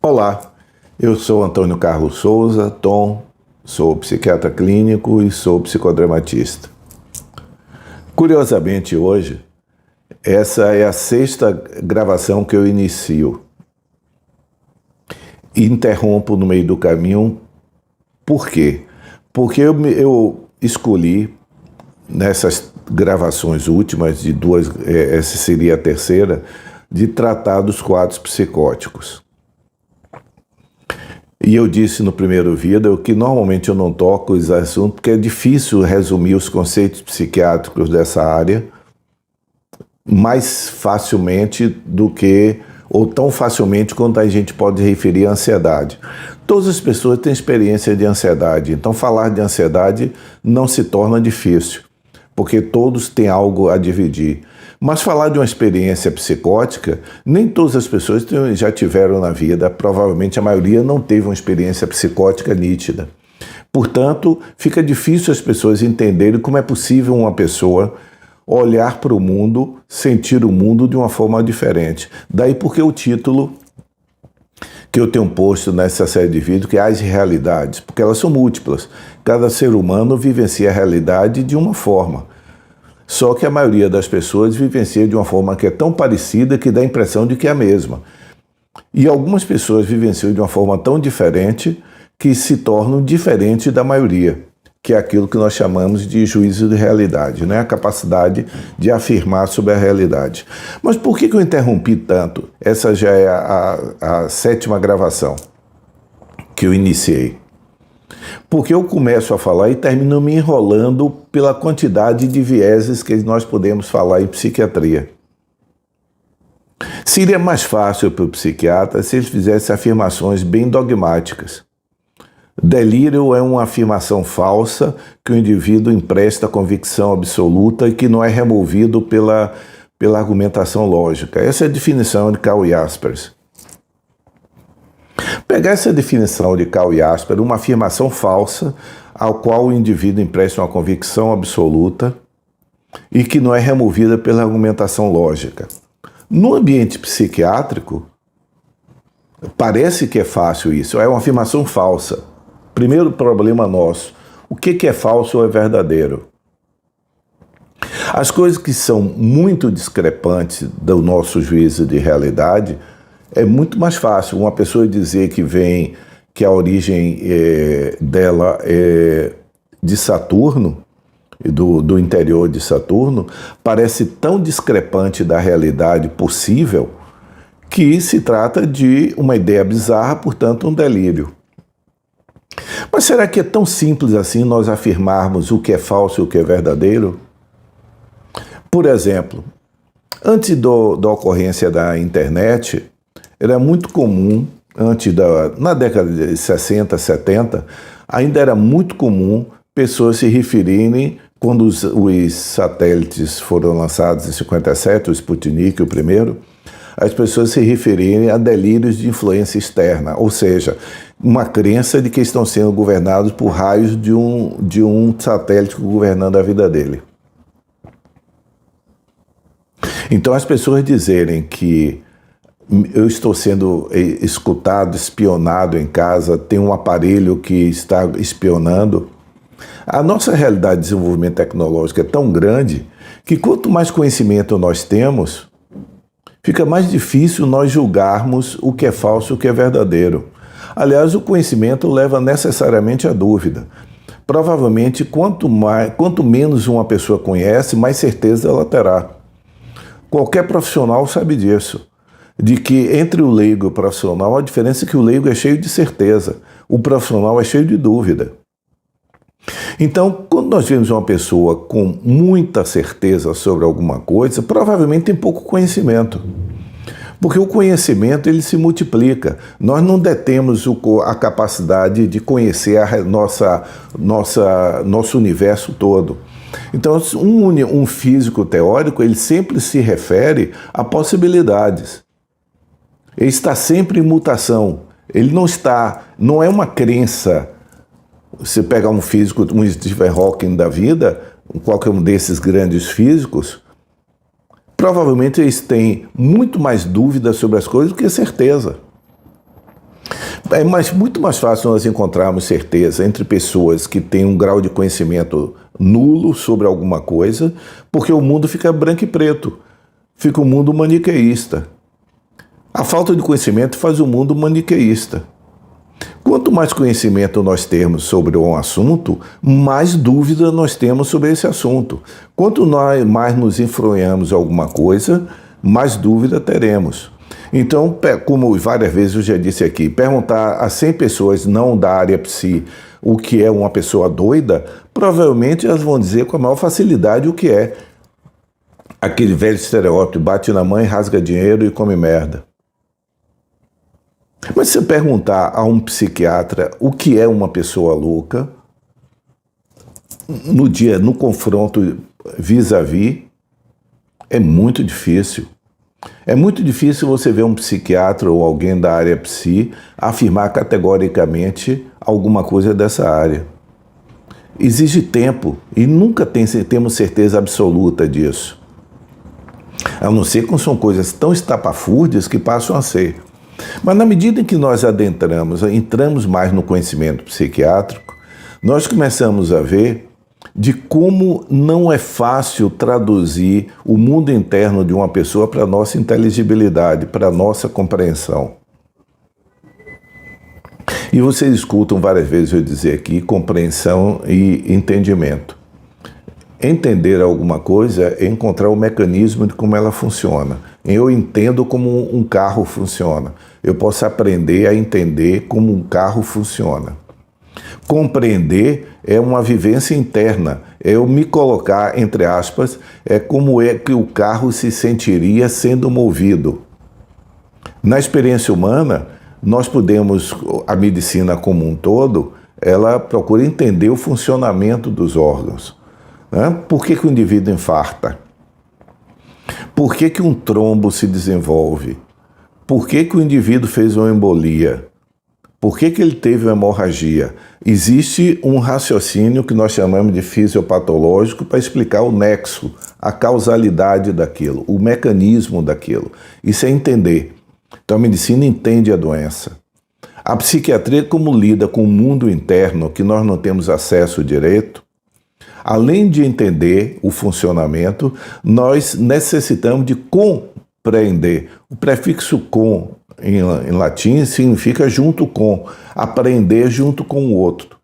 Olá, eu sou Antônio Carlos Souza, Tom, sou psiquiatra clínico e sou psicodramatista. Curiosamente, hoje, essa é a sexta gravação que eu inicio. Interrompo no meio do caminho. Por quê? Porque eu escolhi, nessas gravações últimas, de duas, essa seria a terceira, de tratar dos quadros psicóticos. E eu disse no primeiro vídeo que normalmente eu não toco esse assunto porque é difícil resumir os conceitos psiquiátricos dessa área mais facilmente do que, ou tão facilmente quanto a gente pode referir à ansiedade. Todas as pessoas têm experiência de ansiedade, então falar de ansiedade não se torna difícil, porque todos têm algo a dividir. Mas falar de uma experiência psicótica, nem todas as pessoas já tiveram na vida, provavelmente a maioria não teve uma experiência psicótica nítida. Portanto, fica difícil as pessoas entenderem como é possível uma pessoa olhar para o mundo, sentir o mundo de uma forma diferente. Daí porque o título que eu tenho posto nessa série de vídeos, que é As Realidades, porque elas são múltiplas. Cada ser humano vivencia a realidade de uma forma. Só que a maioria das pessoas vivencia de uma forma que é tão parecida que dá a impressão de que é a mesma. E algumas pessoas vivenciam de uma forma tão diferente que se tornam diferentes da maioria, que é aquilo que nós chamamos de juízo de realidade, né? A capacidade de afirmar sobre a realidade. Mas por que eu interrompi tanto? Essa já é a sétima gravação que eu iniciei. Porque eu começo a falar e termino me enrolando pela quantidade de vieses que nós podemos falar em psiquiatria. Seria mais fácil para o psiquiatra se ele fizesse afirmações bem dogmáticas. Delírio é uma afirmação falsa que o indivíduo empresta convicção absoluta e que não é removido pela argumentação lógica. Essa é a definição de Karl Jaspers. Pegar essa definição de Karl Jaspers, uma afirmação falsa ao qual o indivíduo empresta uma convicção absoluta e que não é removida pela argumentação lógica. No ambiente psiquiátrico, parece que é fácil isso, é uma afirmação falsa. Primeiro problema nosso, o que é falso ou é verdadeiro? As coisas que são muito discrepantes do nosso juízo de realidade, é muito mais fácil uma pessoa dizer que a origem dela é de Saturno, do interior de Saturno, parece tão discrepante da realidade possível que se trata de uma ideia bizarra, portanto um delírio. Mas será que é tão simples assim nós afirmarmos o que é falso e o que é verdadeiro? Por exemplo, antes da ocorrência da internet, era muito comum, na década de 60, 70, ainda era muito comum pessoas se referirem, quando os satélites foram lançados em 57, o Sputnik, o primeiro, as pessoas se referirem a delírios de influência externa, ou seja, uma crença de que estão sendo governados por raios de um satélite governando a vida dele. Então as pessoas dizerem que eu estou sendo escutado, espionado em casa, tem um aparelho que está espionando. A nossa realidade de desenvolvimento tecnológico é tão grande que quanto mais conhecimento nós temos, fica mais difícil nós julgarmos o que é falso e o que é verdadeiro. Aliás, o conhecimento leva necessariamente à dúvida. Provavelmente, quanto menos uma pessoa conhece, mais certeza ela terá. Qualquer profissional sabe disso. De que entre o leigo e o profissional, a diferença é que o leigo é cheio de certeza, o profissional é cheio de dúvida. Então, quando nós vemos uma pessoa com muita certeza sobre alguma coisa, provavelmente tem pouco conhecimento. Porque o conhecimento ele se multiplica. Nós não detemos a capacidade de conhecer nosso universo todo. Então, um físico teórico, ele sempre se refere a possibilidades. Ele está sempre em mutação. Ele não é uma crença. Você pegar um físico, um Stephen Hawking da vida, qualquer um desses grandes físicos, provavelmente eles têm muito mais dúvidas sobre as coisas do que certeza. muito mais fácil nós encontrarmos certeza entre pessoas que têm um grau de conhecimento nulo sobre alguma coisa, porque o mundo fica branco e preto, fica um mundo maniqueísta. A falta de conhecimento faz o mundo maniqueísta. Quanto mais conhecimento nós temos sobre um assunto, mais dúvida nós temos sobre esse assunto. Quanto mais nos influenciamos em alguma coisa, mais dúvida teremos. Então, como várias vezes eu já disse aqui, perguntar a 100 pessoas não da área psi o que é uma pessoa doida, provavelmente elas vão dizer com a maior facilidade o que é aquele velho estereótipo, bate na mãe, rasga dinheiro e come merda. Mas se você perguntar a um psiquiatra o que é uma pessoa louca, no confronto vis-à-vis, é muito difícil. É muito difícil você ver um psiquiatra ou alguém da área psi afirmar categoricamente alguma coisa dessa área. Exige tempo e nunca temos certeza absoluta disso. A não ser que são coisas tão estapafúrdias que passam a ser. Mas na medida em que nós entramos mais no conhecimento psiquiátrico, nós começamos a ver de como não é fácil traduzir o mundo interno de uma pessoa para a nossa inteligibilidade, para a nossa compreensão. E vocês escutam várias vezes eu dizer aqui compreensão e entendimento. Entender alguma coisa é encontrar o mecanismo de como ela funciona. Eu entendo como um carro funciona. Eu posso aprender a entender como um carro funciona. Compreender é uma vivência interna. É eu me colocar, entre aspas, é como é que o carro se sentiria sendo movido. Na experiência humana, nós podemos, a medicina como um todo, ela procura entender o funcionamento dos órgãos. Por que o indivíduo infarta? Por que um trombo se desenvolve? Por que o indivíduo fez uma embolia? Por que ele teve uma hemorragia? Existe um raciocínio que nós chamamos de fisiopatológico para explicar o nexo, a causalidade daquilo, o mecanismo daquilo. Isso é entender. Então a medicina entende a doença. A psiquiatria, como lida com o mundo interno que nós não temos acesso direito, além de entender o funcionamento, nós necessitamos de compreender. O prefixo com, em latim, significa junto com, aprender junto com o outro.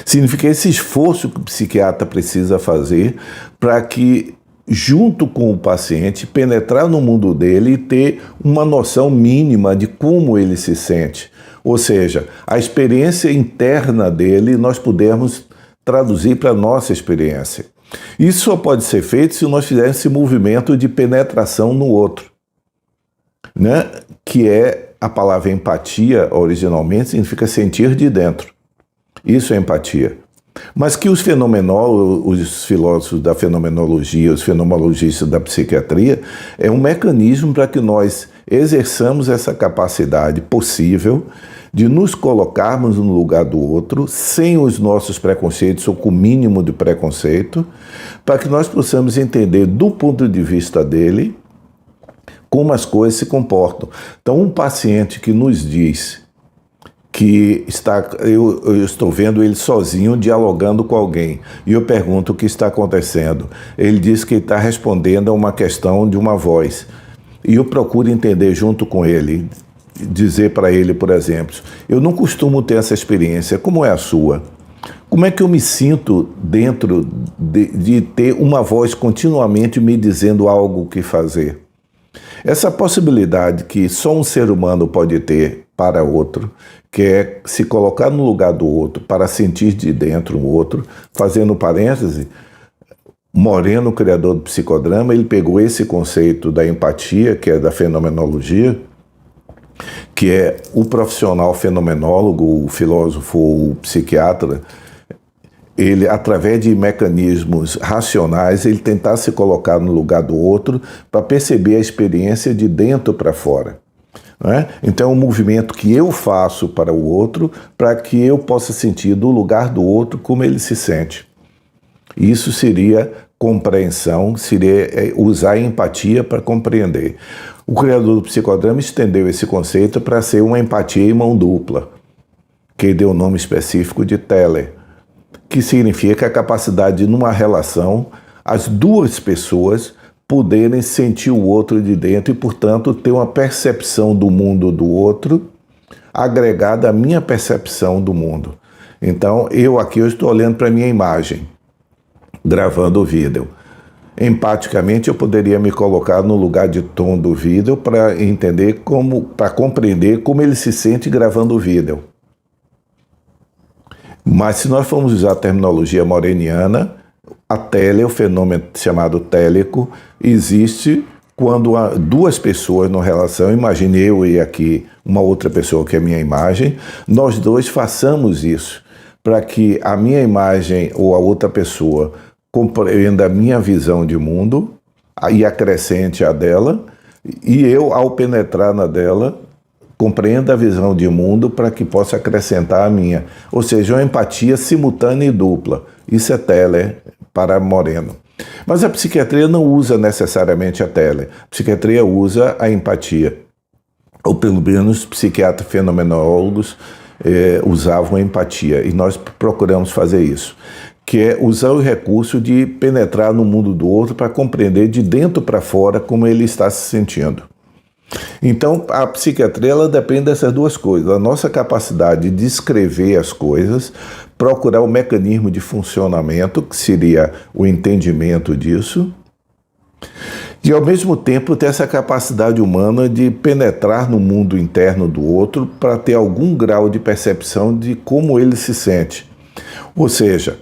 Significa esse esforço que o psiquiatra precisa fazer para que, junto com o paciente, penetrar no mundo dele e ter uma noção mínima de como ele se sente. Ou seja, a experiência interna dele nós pudermos traduzir para a nossa experiência. Isso só pode ser feito se nós fizermos esse movimento de penetração no outro, né? Que é a palavra empatia, originalmente, significa sentir de dentro. Isso é empatia. Mas que os fenomenólogos, os filósofos da fenomenologia, os fenomenologistas da psiquiatria, é um mecanismo para que nós exerçamos essa capacidade possível de nos colocarmos no lugar do outro, sem os nossos preconceitos ou com o mínimo de preconceito, para que nós possamos entender do ponto de vista dele como as coisas se comportam. Então, um paciente que nos diz que eu estou vendo ele sozinho dialogando com alguém, e eu pergunto o que está acontecendo. Ele diz que está respondendo a uma questão de uma voz, e eu procuro entender junto com ele, dizer para ele, por exemplo, eu não costumo ter essa experiência, como é a sua? Como é que eu me sinto dentro de ter uma voz continuamente me dizendo algo que fazer? Essa possibilidade que só um ser humano pode ter para outro, que é se colocar no lugar do outro para sentir de dentro o outro, fazendo parêntese, Moreno, o criador do psicodrama, ele pegou esse conceito da empatia, que é da fenomenologia, que é o profissional fenomenólogo, o filósofo, o psiquiatra, ele, através de mecanismos racionais, ele tentar se colocar no lugar do outro para perceber a experiência de dentro para fora. Né? Então é um movimento que eu faço para o outro, para que eu possa sentir do lugar do outro como ele se sente. Isso seria compreensão, seria usar a empatia para compreender. O criador do psicodrama estendeu esse conceito para ser uma empatia em mão dupla, que deu o nome específico de tele, que significa a capacidade de, numa relação, as duas pessoas poderem sentir o outro de dentro e, portanto, ter uma percepção do mundo do outro agregada à minha percepção do mundo. Então, eu estou olhando para a minha imagem, gravando o vídeo. Empaticamente, eu poderia me colocar no lugar de Tom do vídeo para compreender como ele se sente gravando o vídeo. Mas se nós formos usar a terminologia moreniana, a tele, o fenômeno chamado télico, existe quando há duas pessoas numa relação, imagine eu e aqui uma outra pessoa que é a minha imagem, nós dois façamos isso, para que a minha imagem ou a outra pessoa compreenda a minha visão de mundo e acrescente a dela, e eu, ao penetrar na dela, compreenda a visão de mundo para que possa acrescentar a minha. Ou seja, uma empatia simultânea e dupla. Isso é tele para Moreno. Mas a psiquiatria não usa necessariamente a tele. A psiquiatria usa a empatia. Ou pelo menos psiquiatras fenomenólogos usavam a empatia. E nós procuramos fazer isso, que é usar o recurso de penetrar no mundo do outro para compreender de dentro para fora como ele está se sentindo. Então, a psiquiatria ela depende dessas duas coisas, a nossa capacidade de descrever as coisas, procurar o mecanismo de funcionamento, que seria o entendimento disso, e ao mesmo tempo ter essa capacidade humana de penetrar no mundo interno do outro para ter algum grau de percepção de como ele se sente. Ou seja,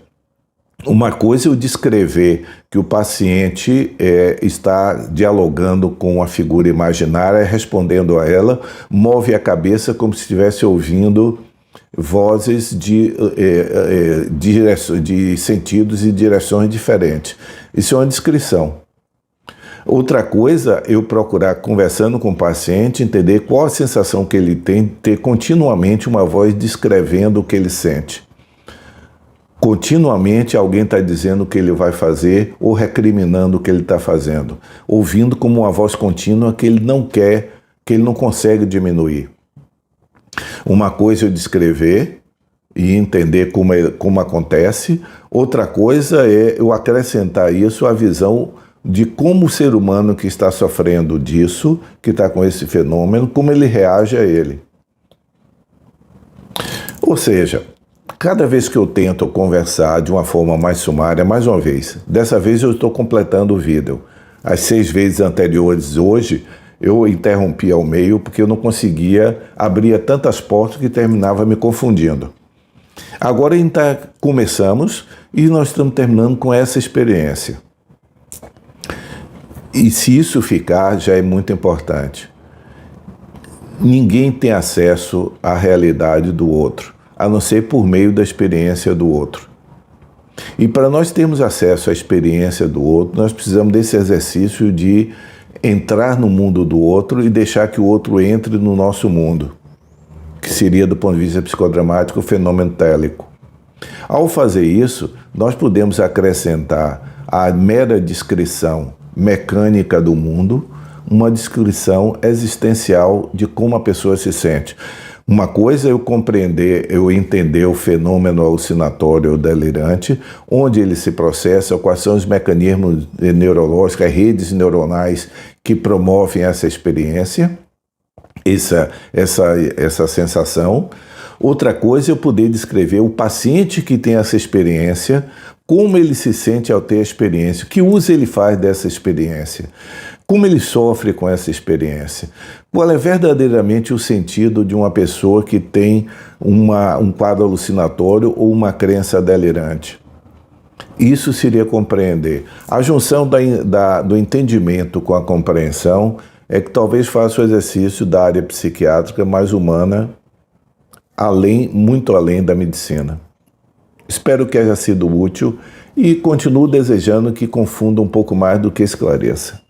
uma coisa é eu descrever que o paciente está dialogando com a figura imaginária, respondendo a ela, move a cabeça como se estivesse ouvindo vozes de sentidos e direções diferentes. Isso é uma descrição. Outra coisa é eu procurar, conversando com o paciente, entender qual a sensação que ele tem de ter continuamente uma voz descrevendo o que ele sente. Continuamente alguém está dizendo o que ele vai fazer ou recriminando o que ele está fazendo, ouvindo como uma voz contínua que ele não quer, que ele não consegue diminuir. Uma coisa é eu descrever e entender como acontece, outra coisa é eu acrescentar isso à visão de como o ser humano que está sofrendo disso, que está com esse fenômeno, como ele reage a ele. Ou seja, cada vez que eu tento conversar de uma forma mais sumária, mais uma vez, dessa vez eu estou completando o vídeo. As 6 vezes anteriores hoje, eu interrompi ao meio porque eu não conseguia abrir tantas portas que terminava me confundindo. Agora começamos e nós estamos terminando com essa experiência. E se isso ficar, já é muito importante. Ninguém tem acesso à realidade do outro, a não ser por meio da experiência do outro. E para nós termos acesso à experiência do outro, nós precisamos desse exercício de entrar no mundo do outro e deixar que o outro entre no nosso mundo, que seria, do ponto de vista psicodramático, o fenômeno télico. Ao fazer isso, nós podemos acrescentar à mera descrição mecânica do mundo uma descrição existencial de como a pessoa se sente. Uma coisa é eu compreender, eu entender o fenômeno alucinatório ou delirante, onde ele se processa, quais são os mecanismos neurológicos, as redes neuronais que promovem essa experiência, essa sensação. Outra coisa é eu poder descrever o paciente que tem essa experiência, como ele se sente ao ter a experiência, que uso ele faz dessa experiência, como ele sofre com essa experiência, qual é verdadeiramente o sentido de uma pessoa que tem um quadro alucinatório ou uma crença delirante. Isso seria compreender. A junção do entendimento com a compreensão é que talvez faça o exercício da área psiquiátrica mais humana, muito além da medicina. Espero que haja sido útil e continuo desejando que confunda um pouco mais do que esclareça.